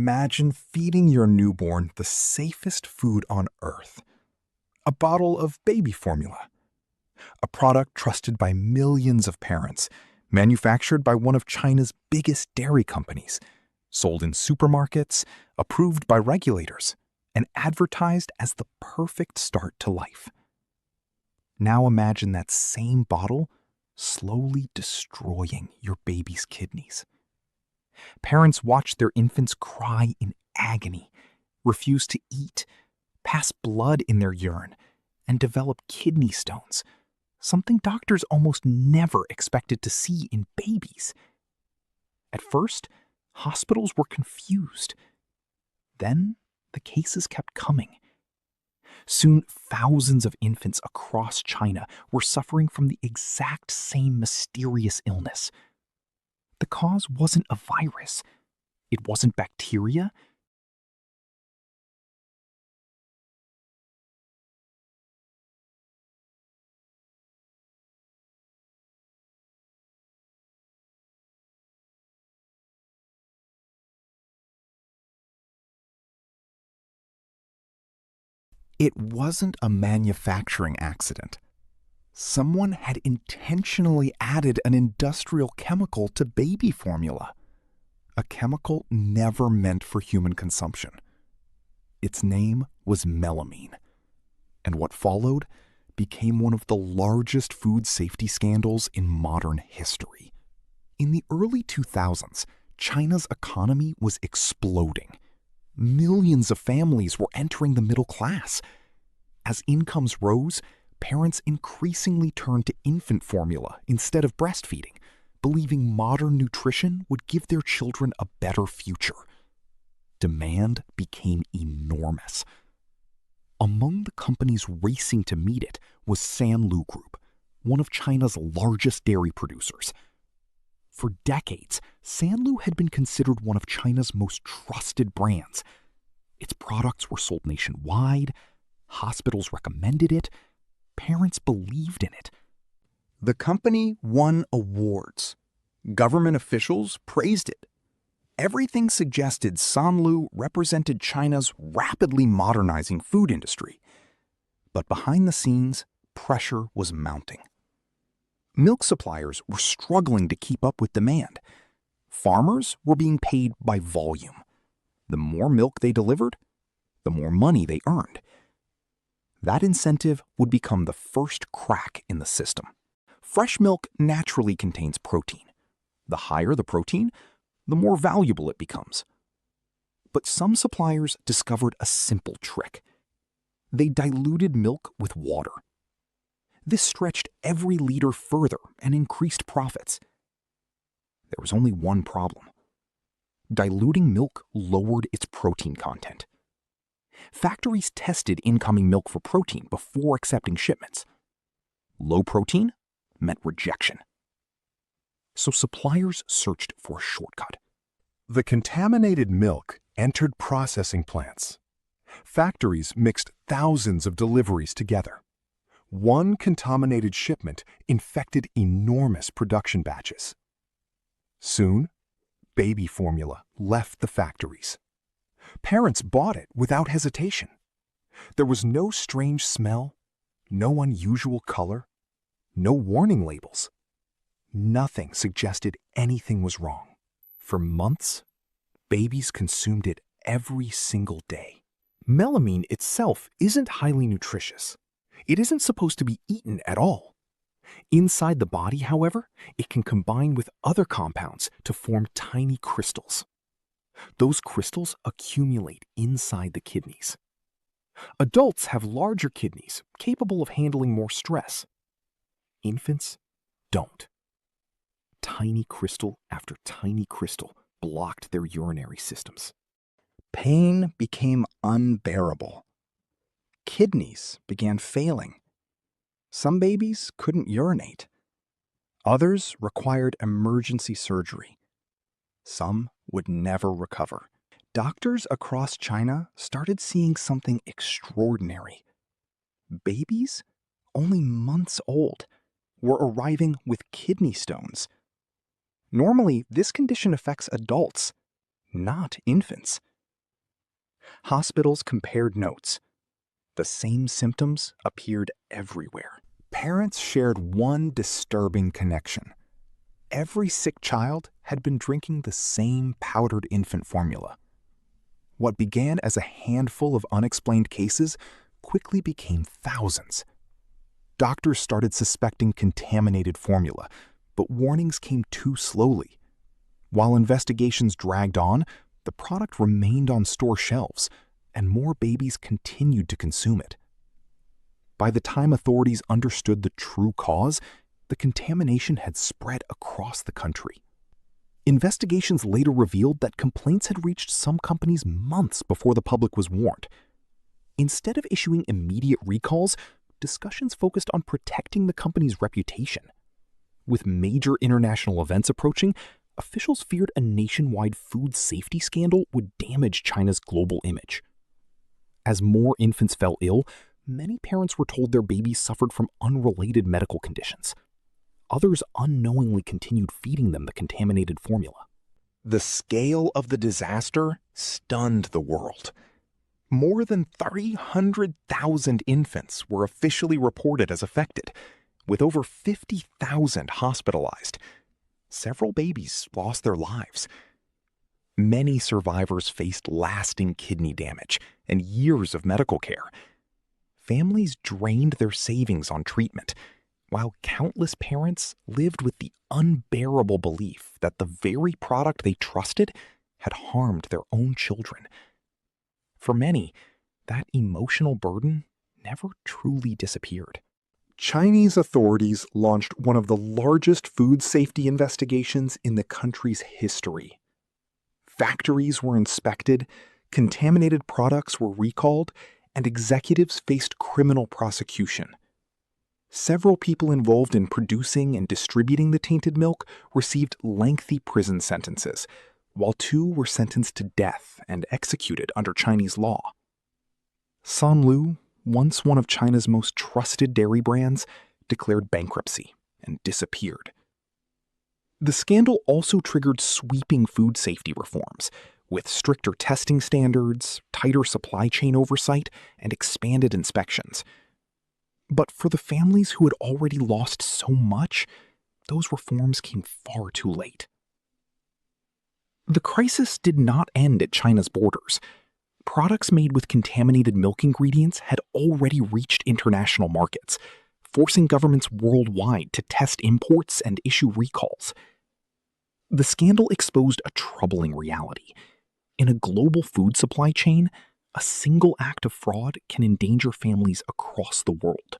Imagine feeding your newborn the safest food on earth. A bottle of baby formula. A product trusted by millions of parents, manufactured by one of China's biggest dairy companies, sold in supermarkets, approved by regulators, and advertised as the perfect start to life. Now imagine that same bottle slowly destroying your baby's kidneys. Parents watch their infants cry in agony, refuse to eat, pass blood in their urine, and develop kidney stones, something doctors almost never expected to see in babies. At first, hospitals were confused. Then, the cases kept coming. Soon, thousands of infants across China were suffering from the exact same mysterious illness. The cause wasn't a virus. It wasn't bacteria. It wasn't a manufacturing accident. Someone had intentionally added an industrial chemical to baby formula. A chemical never meant for human consumption. Its name was melamine. And what followed became one of the largest food safety scandals in modern history. In the early 2000s, China's economy was exploding. Millions of families were entering the middle class. As incomes rose, parents increasingly turned to infant formula instead of breastfeeding, believing modern nutrition would give their children a better future. Demand became enormous. Among the companies racing to meet it was Sanlu Group, one of China's largest dairy producers. For decades, Sanlu had been considered one of China's most trusted brands. Its products were sold nationwide, hospitals recommended it, parents believed in it. The company won awards. Government officials praised it. Everything suggested Sanlu represented China's rapidly modernizing food industry. But behind the scenes, pressure was mounting. Milk suppliers were struggling to keep up with demand. Farmers were being paid by volume. The more milk they delivered, the more money they earned. That incentive would become the first crack in the system. Fresh milk naturally contains protein. The higher the protein, the more valuable it becomes. But some suppliers discovered a simple trick. They diluted milk with water. This stretched every liter further and increased profits. There was only one problem. Diluting milk lowered its protein content. Factories tested incoming milk for protein before accepting shipments. Low protein meant rejection. So suppliers searched for a shortcut. The contaminated milk entered processing plants. Factories mixed thousands of deliveries together. One contaminated shipment infected enormous production batches. Soon, baby formula left the factories. Parents bought it without hesitation. There was no strange smell, no unusual color, no warning labels. Nothing suggested anything was wrong. For months, babies consumed it every single day. Melamine itself isn't highly nutritious. It isn't supposed to be eaten at all. Inside the body, however, it can combine with other compounds to form tiny crystals. Those crystals accumulate inside the kidneys. Adults have larger kidneys capable of handling more stress. Infants don't. Tiny crystal after tiny crystal blocked their urinary systems. Pain became unbearable. Kidneys began failing. Some babies couldn't urinate. Others required emergency surgery. Some would never recover. Doctors across China started seeing something extraordinary. Babies, only months old, were arriving with kidney stones. Normally, this condition affects adults, not infants. Hospitals compared notes. The same symptoms appeared everywhere. Parents shared one disturbing connection. Every sick child had been drinking the same powdered infant formula. What began as a handful of unexplained cases quickly became thousands. Doctors started suspecting contaminated formula, but warnings came too slowly. While investigations dragged on, the product remained on store shelves, and more babies continued to consume it. By the time authorities understood the true cause, the contamination had spread across the country. Investigations later revealed that complaints had reached some companies months before the public was warned. Instead of issuing immediate recalls, discussions focused on protecting the company's reputation. With major international events approaching, officials feared a nationwide food safety scandal would damage China's global image. As more infants fell ill, many parents were told their babies suffered from unrelated medical conditions. Others unknowingly continued feeding them the contaminated formula. The scale of the disaster stunned the world. More than 300,000 infants were officially reported as affected, with over 50,000 hospitalized. Several babies lost their lives. Many survivors faced lasting kidney damage and years of medical care. Families drained their savings on treatment, while countless parents lived with the unbearable belief that the very product they trusted had harmed their own children. For many, that emotional burden never truly disappeared. Chinese authorities launched one of the largest food safety investigations in the country's history. Factories were inspected, contaminated products were recalled, and executives faced criminal prosecution. Several people involved in producing and distributing the tainted milk received lengthy prison sentences, while 2 were sentenced to death and executed under Chinese law. Sanlu, once one of China's most trusted dairy brands, declared bankruptcy and disappeared. The scandal also triggered sweeping food safety reforms, with stricter testing standards, tighter supply chain oversight, and expanded inspections. But for the families who had already lost so much, those reforms came far too late. The crisis did not end at China's borders. Products made with contaminated milk ingredients had already reached international markets, forcing governments worldwide to test imports and issue recalls. The scandal exposed a troubling reality. In a global food supply chain, a single act of fraud can endanger families across the world.